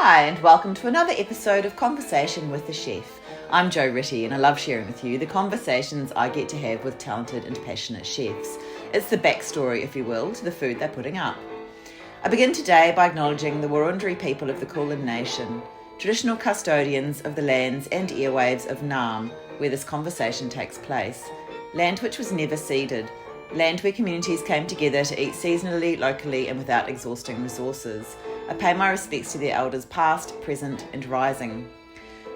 Hi, and welcome to another episode of Conversation with the Chef. I'm Jo Ritty, and I love sharing with you the conversations I get to have with talented and passionate chefs. It's the backstory, if you will, to the food they're putting up. I begin today by acknowledging the Wurundjeri people of the Kulin Nation, traditional custodians of the lands and airwaves of Naarm, where this conversation takes place. Land which was never ceded. Land where communities came together to eat seasonally, locally, and without exhausting resources. I pay my respects to their elders past, present, and rising.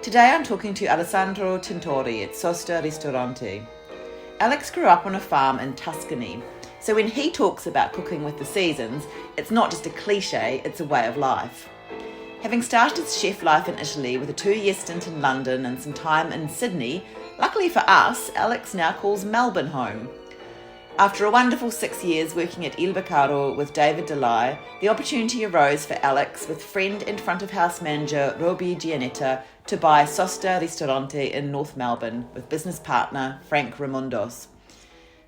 Today I'm talking to Alessandro Tintori at Sosta Ristorante. Alex grew up on a farm in Tuscany, so when he talks about cooking with the seasons, it's not just a cliche, it's a way of life. Having started his chef life in Italy with a 2-year stint in London and some time in Sydney, luckily for us, Alex now calls Melbourne home. After a wonderful 6 years working at Il Bacaro with David Dellai, the opportunity arose for Alex with friend and front of house manager Roby Giannetta to buy Sosta Ristorante in North Melbourne with business partner Frank Remoundos.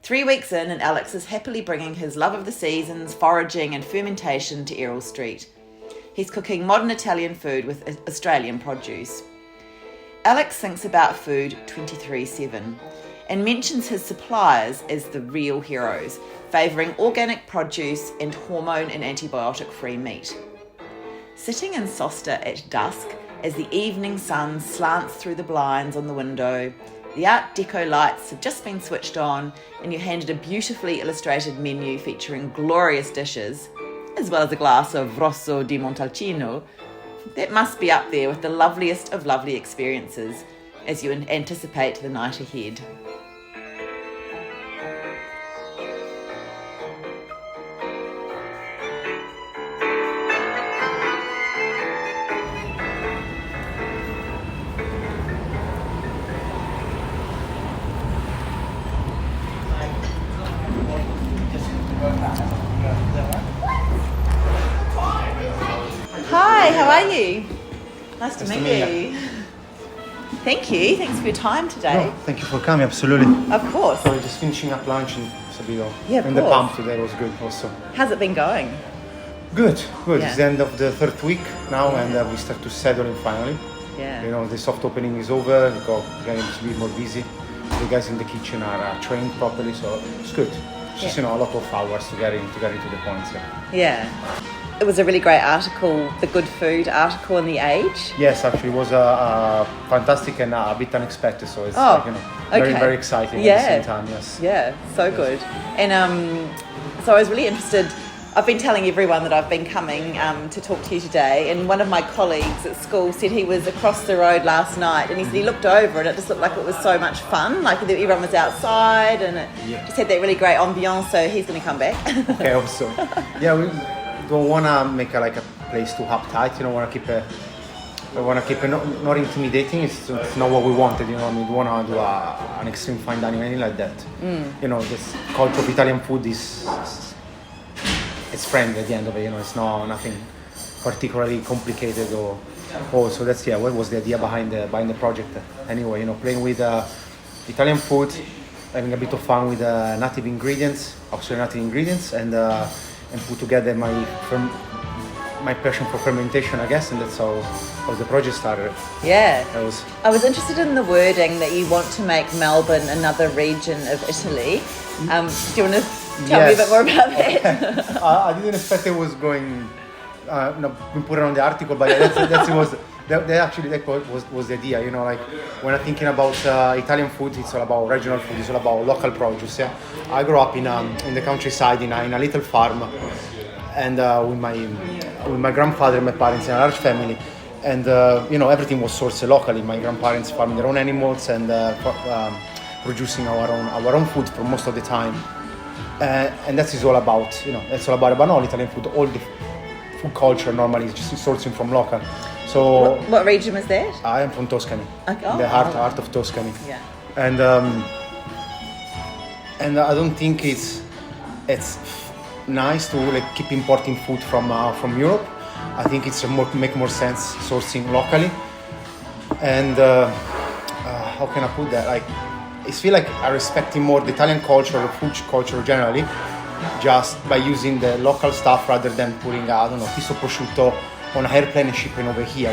3 weeks in, and Alex is happily bringing his love of the seasons, foraging and fermentation to Errol Street. He's cooking modern Italian food with Australian produce. Alex thinks about food 24/7 and mentions his suppliers as the real heroes, favouring organic produce and hormone and antibiotic-free meat. Sitting in Sosta at dusk, as the evening sun slants through the blinds on the window, the Art Deco lights have just been switched on, and you're handed a beautifully illustrated menu featuring glorious dishes, as well as a glass of rosso di Montalcino, that must be up there with the loveliest of lovely experiences as you anticipate the night ahead. Hi, how are you? Nice to meet you. Thank you. Thanks for your time today. No, thank you for coming, absolutely. Of course. So we're just finishing up lunch in Sabino. Yeah, of And the course. pump today was good also. How's it been going? Good. Yeah. It's the end of the third week now, and we start to settle in finally. Yeah. You know, the soft opening is over. We're getting to be more busy. The guys in the kitchen are trained properly, so it's good. It's just, a lot of hours to get into the points. Yeah. It was a really great article, the Good Food article in The Age. Yes, actually, it was fantastic and a bit unexpected. So it's very, very exciting at the same time. Yes. Yeah, so good. And so I was really interested. I've been telling everyone that I've been coming to talk to you today, and one of my colleagues at school said he was across the road last night, and he said he looked over and it just looked like it was so much fun, like everyone was outside and it just had that really great ambiance, so he's going to come back. Okay, I hope so. Yeah, we don't want to make a place too uptight, want to keep it not intimidating. It's not what we wanted, I mean, we don't want to do an extreme fine dining or anything like that. This culture of Italian food it's friendly at the end of it, it's nothing particularly complicated or so that's what was the idea behind the project anyway, playing with Italian food, having a bit of fun with native ingredients, and put together my passion for fermentation, I guess, and that's how the project started. Yeah. I was interested in the wording that you want to make Melbourne another region of Italy. Do you want to tell me a bit more about that? I didn't expect it was going. We put it on the article, but that was the idea. When I'm thinking about Italian food, it's all about regional food. It's all about local produce. Yeah, I grew up in the countryside in a little farm, and with my grandfather and my parents in a large family, and everything was sourced locally. My grandparents farmed their own animals and producing our own food for most of the time. And that is all about, that's all about all Italian food. All the food culture normally is just sourcing from local. So what region was that? I am from Tuscany, okay. The heart of Tuscany. Yeah. And I don't think it's nice to keep importing food from Europe. I think it's make more sense sourcing locally. And how can I put that? I feel like I'm respecting more the Italian culture, the food culture generally, just by using the local stuff rather than putting, a piece of prosciutto on an airplane and shipping over here.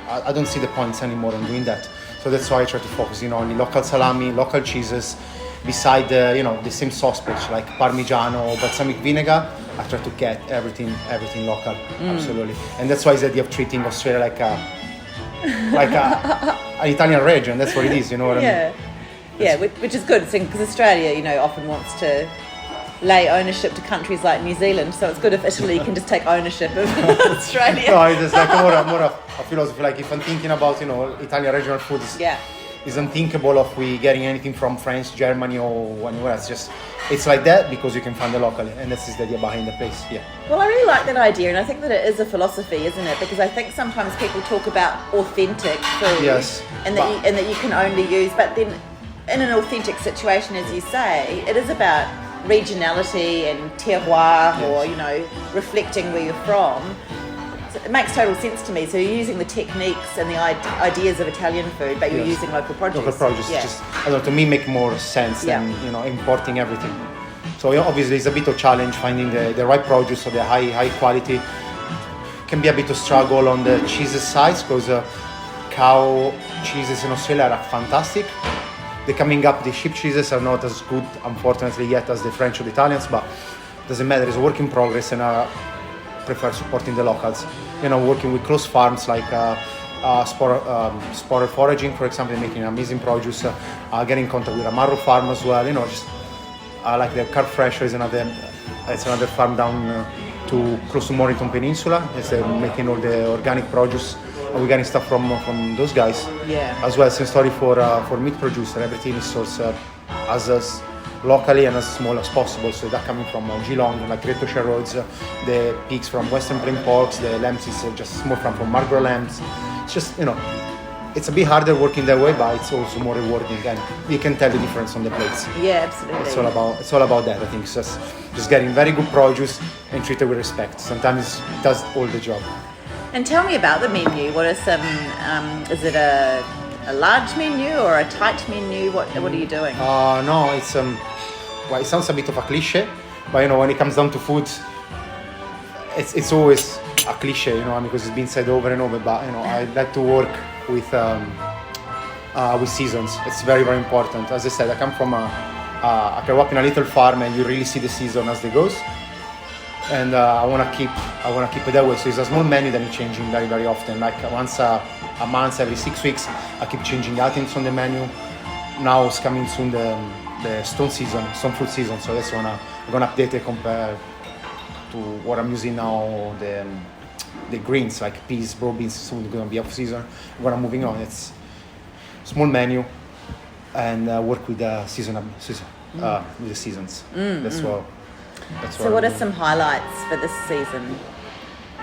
I don't see the points anymore on doing that. So that's why I try to focus, on the local salami, local cheeses, beside the same sausage like Parmigiano or balsamic vinegar. I try to get everything local, absolutely. And that's why it's the idea of treating Australia like an Italian region. That's what it is, you know what I mean? Yeah, which is good because Australia, often wants to lay ownership to countries like New Zealand. So it's good if Italy can just take ownership of Australia. No, it's like more a philosophy. Like if I'm thinking about, Italian regional food, it's unthinkable of we getting anything from France, Germany, or anywhere else. It's like that because you can find it locally, and that's the idea behind the place. Yeah. Well, I really like that idea, and I think that it is a philosophy, isn't it? Because I think sometimes people talk about authentic food, and that you can only use, but then in an authentic situation, as you say, it is about regionality and terroir, or reflecting where you're from. So it makes total sense to me. So you're using the techniques and the ideas of Italian food, but you're using local produce. Local produce, just to me make more sense than importing everything. So obviously it's a bit of challenge finding the right produce or the high quality. Can be a bit of struggle on the cheeses sides because cow cheeses in Australia are fantastic. They're coming up, the sheep cheeses are not as good, unfortunately, yet as the French or the Italians, but doesn't matter, it's a work in progress, and I prefer supporting the locals. Working with close farms like sport foraging, for example, making amazing produce. Getting in contact with Amaro farm as well. Like the Carb Fresh is another farm down to close to Mornington Peninsula. It's making all the organic produce. We're getting stuff from those guys. Yeah. As well, same story for meat producer. Everything is sourced as locally and as small as possible. So that coming from Geelong, like Great Ocean Roads, the pigs from Western Plain Porks, the lambs is just small from Marlborough lambs. It's just it's a bit harder working that way, but it's also more rewarding, and you can tell the difference on the plates. Yeah, absolutely. It's all about that. I think it's just getting very good produce and treat it with respect. Sometimes it does all the job. And tell me about the menu. What are some? Is it a large menu or a tight menu? What are you doing? No, it's it sounds a bit of a cliche, but when it comes down to food, it's always a cliche, because it's been said over and over. But I like to work with seasons. It's very, very important. As I said, I come from I grew up in a little farm, and you really see the season as it goes. And I want to keep it that way. So it's a small menu that is changing very, very often. Like once a month, every 6 weeks, I keep changing items on the menu. Now it's coming soon the stone fruit season. So that's when I'm gonna update it compared to what I'm using now. The greens like peas, broad beans, soon gonna be off season. When I'm moving on, it's small menu and work with the with the seasons. So what are some highlights for this season?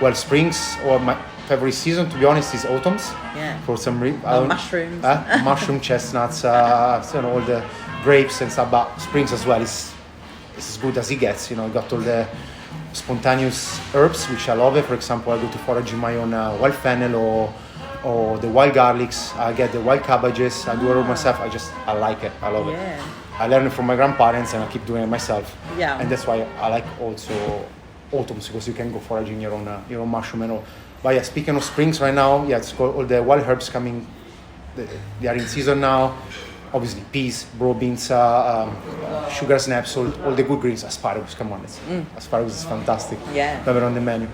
Well, springs, or my favorite season, to be honest, is autumns. Yeah. For some reason. Mushrooms. Mushroom, chestnuts, all the grapes and stuff. But springs as well is as good as it gets. Got all the spontaneous herbs, which I love it. For example, I go to foraging my own wild fennel or the wild garlics. I get the wild cabbages. I do it all myself. I like it. I love it. I learned it from my grandparents, and I keep doing it myself. Yeah. And that's why I like also autumns, because you can go foraging your own mushroom and all. But yeah, speaking of springs right now, it's got all the wild herbs coming. They are in season now. Obviously, peas, broad beans, sugar snaps, all the good greens. Asparagus, come on, asparagus is fantastic. Yeah. Never on the menu.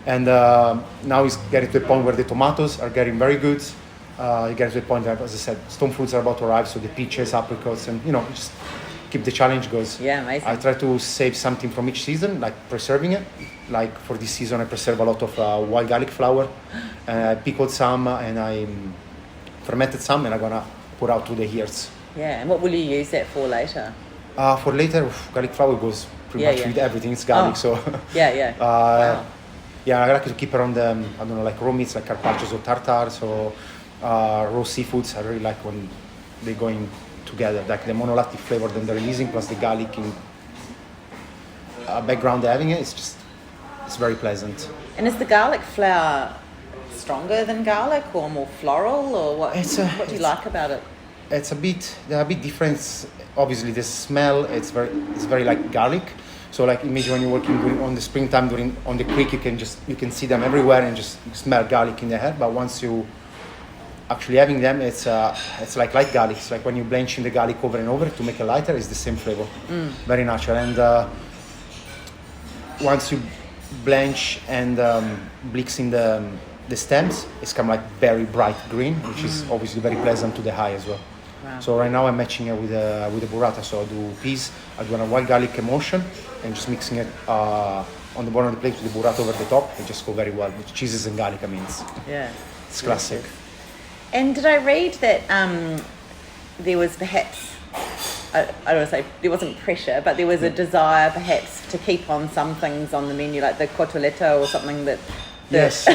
And now it's getting to the point where the tomatoes are getting very good. You get to the point that, as I said, stone fruits are about to arrive, so the peaches, apricots, and just keep the challenge goes. Yeah, amazing. I try to save something from each season, like preserving it. Like for this season, I preserve a lot of wild garlic flower, I pickled some, and I fermented some, and I'm gonna put out to the ears. Yeah, and what will you use that for later? For later, garlic flower goes pretty much with everything. It's garlic, so. Wow. Yeah, I like to keep around the like raw meats like carpaccios or tartars or raw seafoods. I really like when they're going together, like the monolactic flavor that they're releasing plus the garlic in background they're having it. It's very pleasant. And is the garlic flour stronger than garlic or more floral, or what? What do you like about it? They're a bit different. Obviously, the smell it's very like garlic. So like imagine when you're working on the springtime on the creek, you can see them everywhere and just smell garlic in the air. But once you actually having them, it's like light garlic. It's like when you're blanching the garlic over and over to make a lighter, it's the same flavor, very natural. And once you blanch and bleach in the stems, it's kind of like very bright green, which is obviously very pleasant to the eye as well. Wow. So right now I'm matching it with the burrata. So I do peas, I do a white garlic emulsion, and just mixing it on the bottom of the plate with the burrata over the top. It just go very well with cheeses and garlic. I mean, it's classic. And did I read that there was perhaps, I don't want to say there wasn't pressure, but there was a desire perhaps to keep on some things on the menu, like the cotoletta or something that... Yes,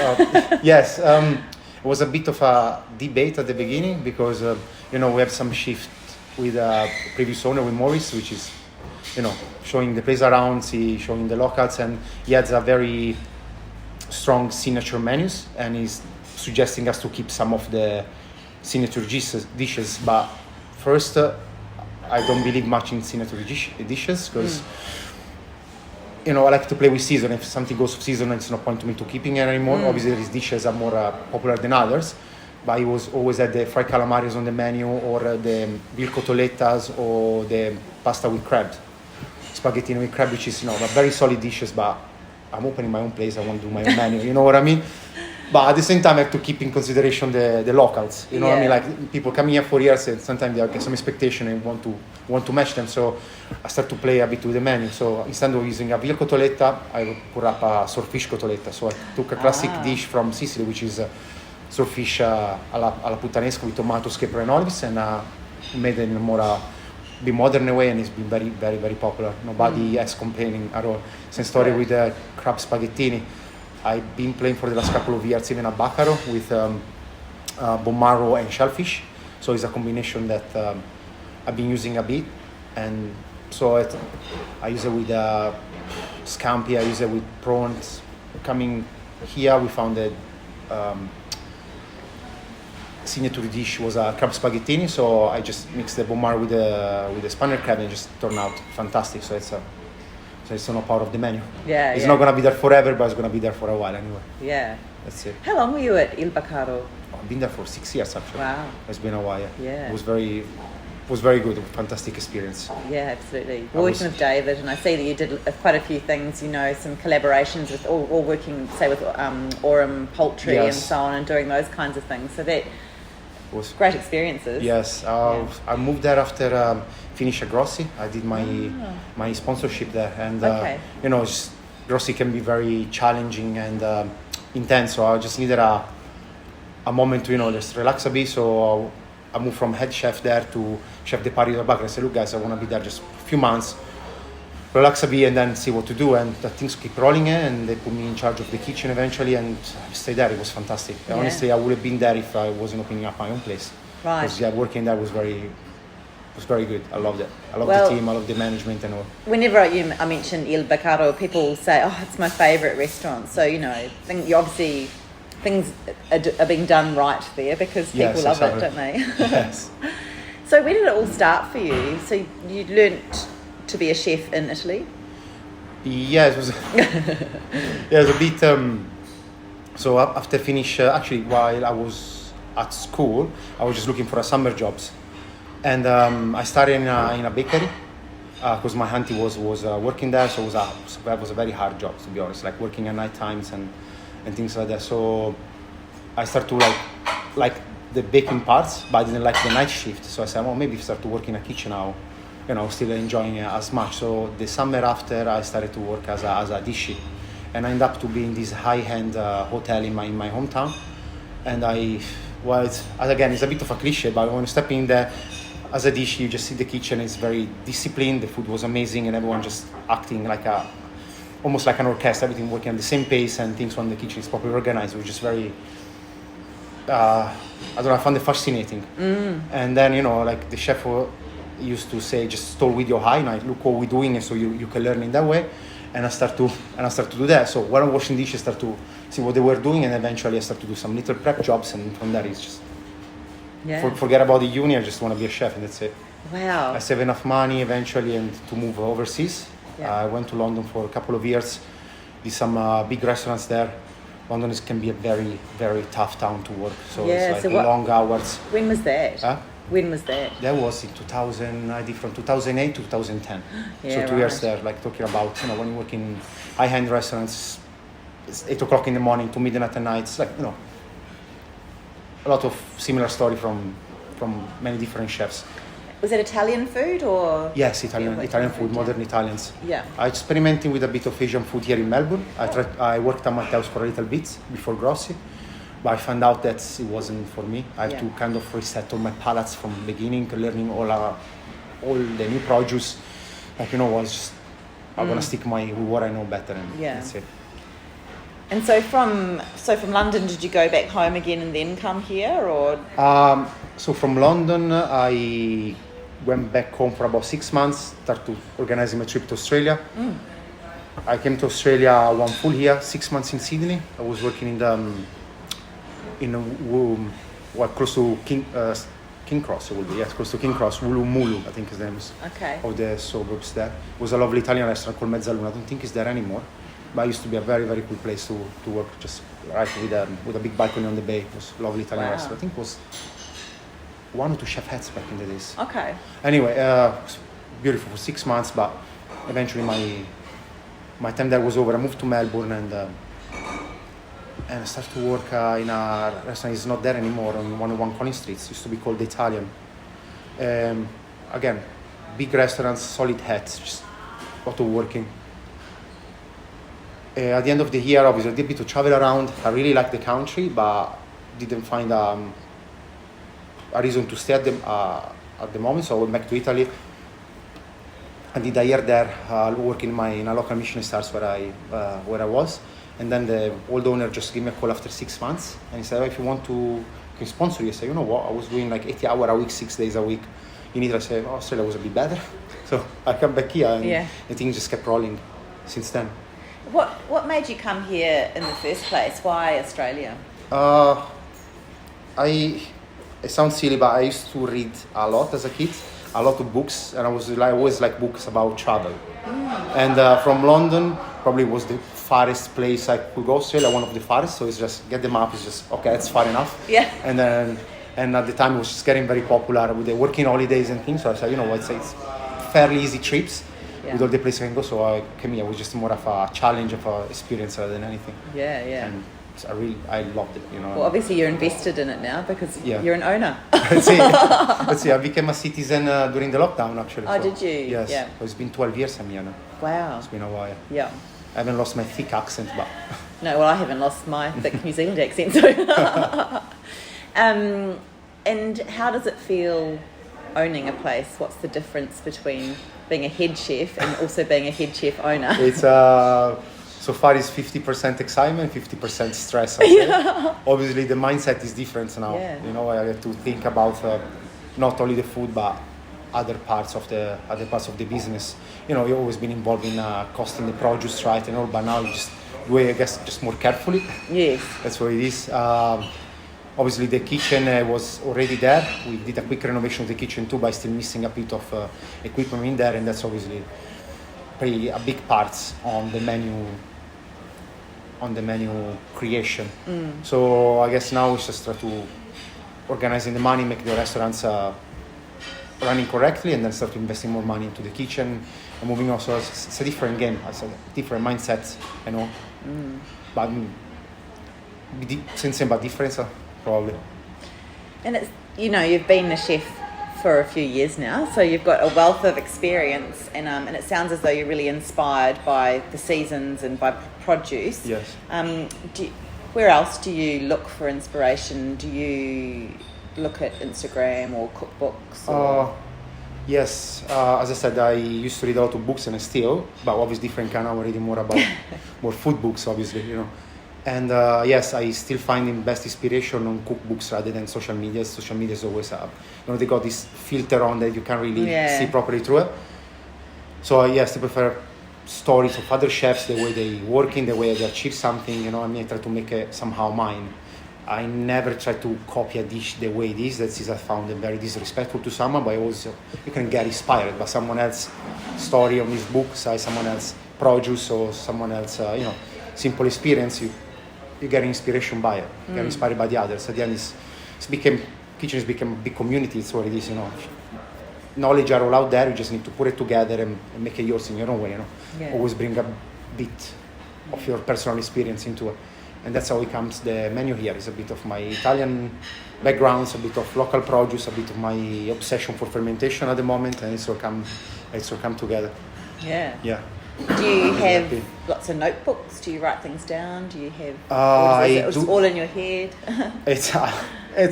yes. It was a bit of a debate at the beginning because, we have some shift with previous owner, with Maurice, which is, showing the place around, showing the locals, and he has a very strong signature menus, and he's suggesting us to keep some of the signature dishes. But first, I don't believe much in signature dishes because, I like to play with season. If something goes off season, it's no point to me to keeping it anymore. Obviously, these dishes are more popular than others. But he was always had the fried calamaris on the menu, or the veal cotolettas, or the pasta with crab, spaghetti with crab, which is very solid dishes. But I'm opening my own place. I want to do my own menu. You know what I mean? But at the same time, I have to keep in consideration the locals. You know what I mean? Like people come here for years, and sometimes they have some expectation and want to match them. So I start to play a bit with the menu. So instead of using a veal cotoletta, I put up a swordfish cotoletta. So I took a classic dish from Sicily, which is swordfish alla puttanesca with tomatoes, capra and olives, and made it in a more bit modern way, and it's been very, very, very popular. Nobody has complaining at all. Same story with the crab spaghettini. I've been playing for the last couple of years even a Bacaro with bone marrow and shellfish. So it's a combination that I've been using a bit. And so I use it with scampi, I use it with prawns. Coming here, we found that signature dish was a crab spaghettini. So I just mixed the bone marrow with the spaniel crab, and it just turned out fantastic. So it's not part of the menu. It's not going to be there forever, but it's going to be there for a while anyway. Yeah. That's it. How long were you at Il Bacaro? I've been there for 6 years actually. Wow. It's been a while. Yeah. It was very good, a fantastic experience. Yeah, absolutely. Working with David, and I see that you did quite a few things, some collaborations with, all working, say, with Aurum Poultry and so on, and doing those kinds of things. So that was great experiences. Yes. I moved there after finish a Grossi. I did my sponsorship there, and Grossi can be very challenging and intense. So I just needed a moment to just relax a bit. So I moved from head chef there to chef de Paris. I said, look guys, I want to be there just a few months, relax a bit, and then see what to do. And things keep rolling, and they put me in charge of the kitchen eventually, and I stayed there. It was fantastic. Yeah. Honestly, I would have been there if I wasn't opening up my own place. Right. Because working there was very good. I loved it. I loved the team. I loved the management and all. Whenever I mention Il Bacaro, people say, "Oh, it's my favourite restaurant." So obviously things are being done right there because people love it, don't they? Yes. So where did it all start for you? So you learnt to be a chef in Italy? Yeah, it was. It was a bit. So after finish, actually, while I was at school, I was just looking for summer jobs, and I started in a bakery because my auntie was working there. So that was a very hard job, to be honest, like working at night times and things like that. So I started to like the baking parts, but I didn't like the night shift. So I said, well, maybe start to work in a kitchen now. Still enjoying it as much. So the summer after, I started to work as a dishy, and I ended up to be in this high-end hotel in my hometown. And again, it's a bit of a cliche, but when you step in there as a dish, you just see the kitchen is very disciplined. The food was amazing, and everyone just acting almost like an orchestra. Everything working at the same pace, and things when the kitchen is properly organized. It was just very. I found it fascinating. And then like the chef used to say, just stall with your eye, and look what we're doing, and so you can learn in that way. And I start to do that. So when I'm washing dishes, I start to see what they were doing, and eventually I start to do some little prep jobs, and from there it's just forget about the uni. I just want to be a chef, and that's it. Wow. I save enough money eventually and to move overseas, I went to London for a couple of years, did some big restaurants there. London can be a very, very tough town to work. So it's like long hours. When was that? When was that? That was in 2000, I did from 2008 to 2010. Yeah, so 2 years there, like talking about, when you work in high-end restaurants, it's 8 o'clock in the morning to midnight at night. It's like, a lot of similar story from many different chefs. Was it Italian food or? Yes, Italian food, modern Italians. Yeah. I experimented with a bit of Asian food here in Melbourne. I worked at Matteo's for a little bit before Grossi, but I found out that it wasn't for me. I have to kind of reset all my palates from the beginning, learning all the new produce. Like, I was just, I'm gonna stick with what I know better, and that's it. And so from London, did you go back home again and then come here, or? So from London, I went back home for about 6 months, started organizing my trip to Australia. I came to Australia one full year, 6 months in Sydney. I was working close to King Cross, it will be, yes, close to King Cross, Woolloomooloo, I think his name is, of the suburbs there. It was a lovely Italian restaurant called Mezzaluna. I don't think it's there anymore, but it used to be a very, very cool place to work, just right with a big balcony on the bay. It was a lovely Italian restaurant. I think it was 1 or 2 chef hats back in the days. Okay. Anyway, beautiful for 6 months, but eventually my time there was over. I moved to Melbourne and I started to work in a restaurant. It's not there anymore, on 101 Collins Street. It used to be called The Italian. Again, big restaurants, solid hats, just a lot of working. At the end of the year, obviously, I did a bit to travel around. I really liked the country, but didn't find a reason to stay at the moment, so I went back to Italy. I did a year there, working in a local Michelin stars where I was, and then the old owner just gave me a call after 6 months, and he said, if you want to, can sponsor you? I said, you know what, I was doing like 80 hours a week, 6 days a week in Italy. I said, Australia was a bit better, so I come back here, and the thing just kept rolling since then. What made you come here in the first place? Why Australia? It sounds silly, but I used to read a lot as a kid, a lot of books, and I always like books about travel. And from London, probably was the farthest place I could go. Australia, one of the farthest, so it's just get the map. It's just okay, it's far enough. Yeah. And at the time, it was just getting very popular with the working holidays and things. So I said, it's fairly easy trips with all the places I can go. So I came here. It was just more of a challenge, of an experience rather than anything. Yeah. And I loved it, Well, obviously you're invested in it now because you're an owner. Let's see. I became a citizen during the lockdown, actually. Oh, did you? Yes. Yeah. It's been 12 years I'm here now. Wow. It's been a while. Yeah. I haven't lost my thick accent, but... No, well, I haven't lost my thick New Zealand accent, so... And how does it feel owning a place? What's the difference between being a head chef and also being a head chef owner? It's... So far it's 50% excitement, 50% stress. I say. Obviously the mindset is different now. Yeah. I have to think about not only the food but other parts of the business. You've always been involved in costing the produce right and all, but now you just do it, I guess, just more carefully. Yes. That's what it is. Obviously the kitchen was already there. We did a quick renovation of the kitchen too, but still missing a bit of equipment in there, and that's obviously pretty a big part on the menu creation. So I guess now we just try to organizing the money, make the restaurants running correctly, and then start investing more money into the kitchen and moving on. So it's a different game, it's a different mindset, but same but different, probably. And it's, you've been a chef for a few years now, so you've got a wealth of experience, and it sounds as though you're really inspired by the seasons and by produce. Yes. Where else do you look for inspiration? Do you look at Instagram or cookbooks? Yes. As I said, I used to read a lot of books, and I still, but obviously different kind. I'm reading more about more food books, obviously, And yes, I still find the best inspiration on cookbooks rather than social media. Social media is always they got this filter on that you can't really see properly through it. So yes, I prefer stories of other chefs, the way they work in, the way they achieve something. I try to make it somehow mine. I never try to copy a dish the way it is. That is, I found it very disrespectful to someone, but also you can get inspired by someone else. story on this book, someone else produce or someone else, simple experience, you get inspiration by it. You get inspired by the others. At the end, kitchen has become a big community. It's what it is, Knowledge are all out there. You just need to put it together and make it yours in your own way. Yeah. Always bring a bit of your personal experience into it, and that's how it comes. The menu here is a bit of my Italian backgrounds, a bit of local produce, a bit of my obsession for fermentation at the moment, and it's all come together. Yeah. Yeah. Do you have Exactly. lots of notebooks? Do you write things down? Do you have? Or is it all in your head? It's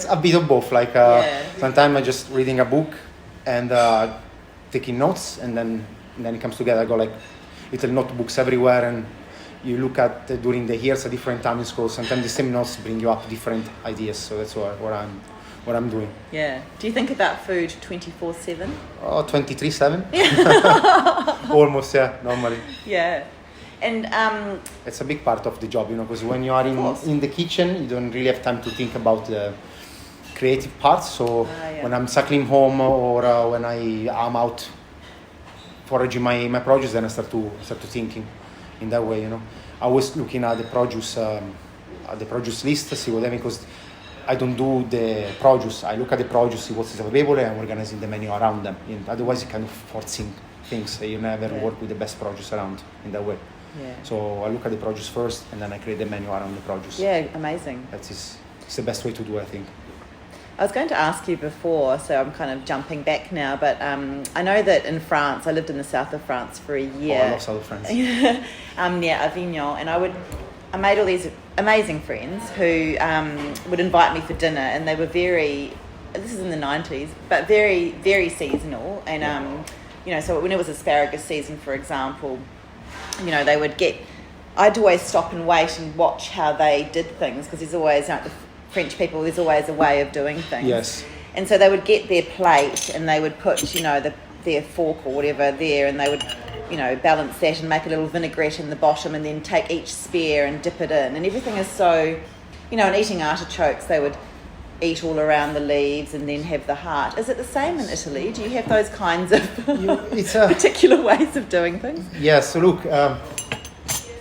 a bit of both. Like sometimes I'm just reading a book and taking notes, and then it comes together. I go like little notebooks everywhere, and you look at during the years at different times in school. Sometimes the same notes bring you up different ideas. So that's what I'm doing. Yeah. Do you think about food 24/7? Oh, 23/7. Almost, yeah, normally. Yeah. And It's a big part of the job, because when you are in the kitchen, you don't really have time to think about the creative parts. So when I'm cycling home or when I'm out foraging my produce, then I start to thinking in that way. I was looking at the produce list to see what because I don't do the produce. I look at the produce, see what is available, and I'm organizing the menu around them. Otherwise, you kind of forcing things. You never work with the best produce around in that way. yeah. So I look at the produce first, and then I create the menu around the produce. Yeah, amazing. It's the best way to do it, I think. I was going to ask you before, so I'm kind of jumping back now, but I know that in France, I lived in the south of France for a year. Oh, I love south of France. Near Avignon, and I made all these amazing friends who would invite me for dinner, and they were this is in the 90s, but very, very seasonal. And, so when it was asparagus season, for example, they would I'd always stop and wait and watch how they did things, because there's always, the French people, there's always a way of doing things. Yes. And so they would get their plate and they would put, their fork or whatever there, and they would, balance that and make a little vinaigrette in the bottom, and then take each spear and dip it in. And everything is so, and eating artichokes, they would eat all around the leaves and then have the heart. Is it the same in Italy? Do you have those kinds of particular ways of doing things? Yes, so look,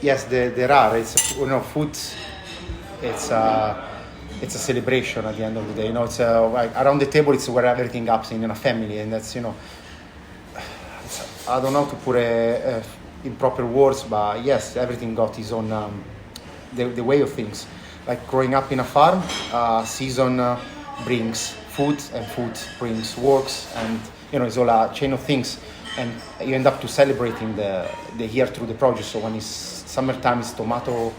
yes, there are. It's, food, it's a celebration at the end of the day. It's like around the table, it's where everything happens in a family, and that's, I don't know how to put it in proper words, but yes, everything got its own, the way of things. Like growing up in a farm, season brings food, and food brings works, and it's all a chain of things, and you end up to celebrating the year through the produce. So when it's summertime, it's tomato.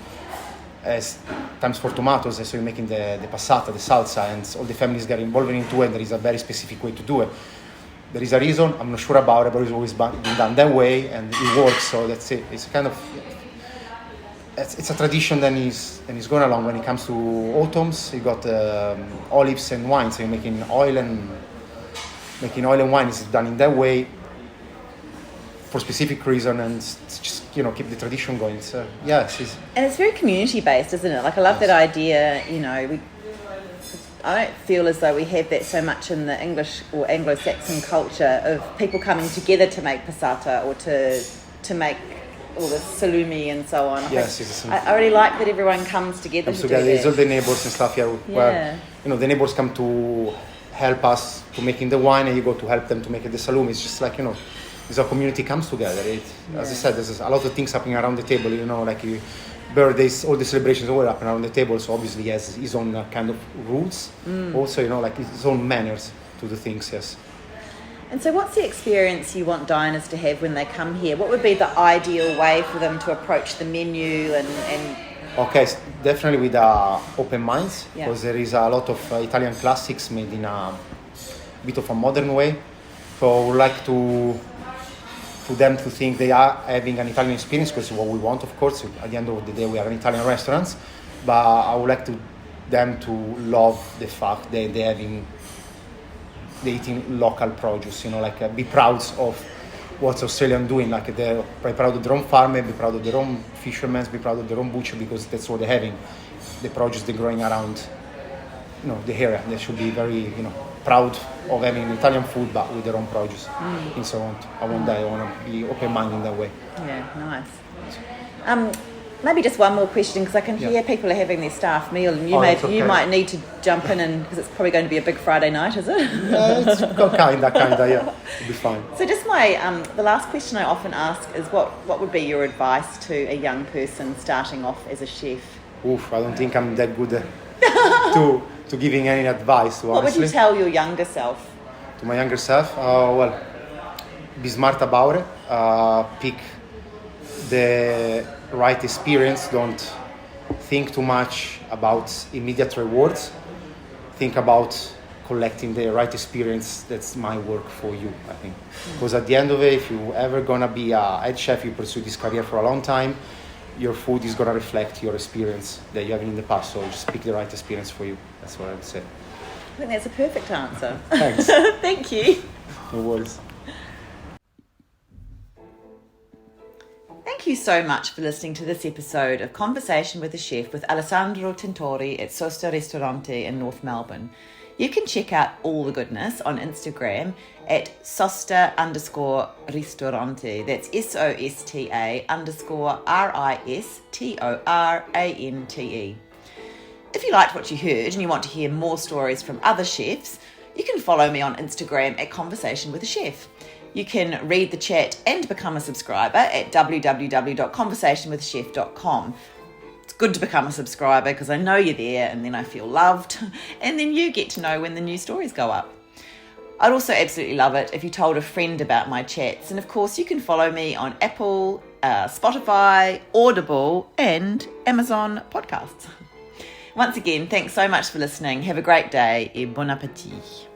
As times for tomatoes, so you're making the passata, the salsa, and all the families get involved into it. There is a very specific way to do it. There is a reason, I'm not sure about it, but it's always been done that way, and it works. So that's it. It's kind of it's a tradition that is going along. When it comes to autumns, you got olives and wine. So you're making oil and wine is done in that way for specific reason, and just keep the tradition going. So and it's very community based, isn't it? Like, I love that idea. I don't feel as though we have that so much in the English or Anglo-Saxon culture of people coming together to make passata or to make all the salumi and so on. Yes, I really like that everyone comes together. There's all the neighbors and stuff here, where the neighbors come to help us to making the wine, and you go to help them to make the salumi. It's just like as a community comes together. As I said, there's a lot of things happening around the table. Like birthdays, all the celebrations all happen around the table. So obviously he has his own kind of rules. Also, like his own manners to do things. Yes. And so, what's the experience you want diners to have when they come here? What would be the ideal way for them to approach the menu and Okay, definitely with open minds, because there is a lot of Italian classics made in a bit of a modern way. So I would like for them to think they are having an Italian experience, because what we want, of course. At the end of the day, we are an Italian restaurant, but I would like them to love the fact that they're eating local produce. Be proud of what's Australian doing. Like they're proud of their own farmer, be proud of their own fishermen, be proud of their own butcher, because that's what they're having. The produce they're growing around, the area. They should be very, proud of having Italian food, but with their own produce. And so I want to be open-minded in that way. Yeah, nice. Maybe just one more question, because I can hear people are having their staff meal, and you might need to jump in, because it's probably going to be a big Friday night, is it? It's kinda, yeah. It'll be fine. So just the last question I often ask is what would be your advice to a young person starting off as a chef? Oof, I don't think I'm that good to giving any advice. Honestly. What would you tell your younger self? To my younger self, well, be smart about it. Pick the right experience. Don't think too much about immediate rewards. Think about collecting the right experience. That's my work for you, I think. Because at the end of it, if you're ever gonna be a head chef, you pursue this career for a long time, your food is gonna reflect your experience that you have in the past. So just pick the right experience for you. That's what I would say. I think that's a perfect answer. Thanks. Thank you. No worries. Thank you so much for listening to this episode of Conversation with a Chef with Alessandro Tintori at Sosta Ristorante in North Melbourne. You can check out all the goodness on Instagram at Sosta_Ristorante. That's SOSTA_RISTORANTE. If you liked what you heard and you want to hear more stories from other chefs, you can follow me on Instagram at Conversation with a Chef. You can read the chat and become a subscriber at www.conversationwithchef.com. It's good to become a subscriber because I know you're there, and then I feel loved, and then you get to know when the new stories go up. I'd also absolutely love it if you told a friend about my chats, and of course you can follow me on Apple, Spotify, Audible and Amazon Podcasts. Once again, thanks so much for listening. Have a great day et bon appétit.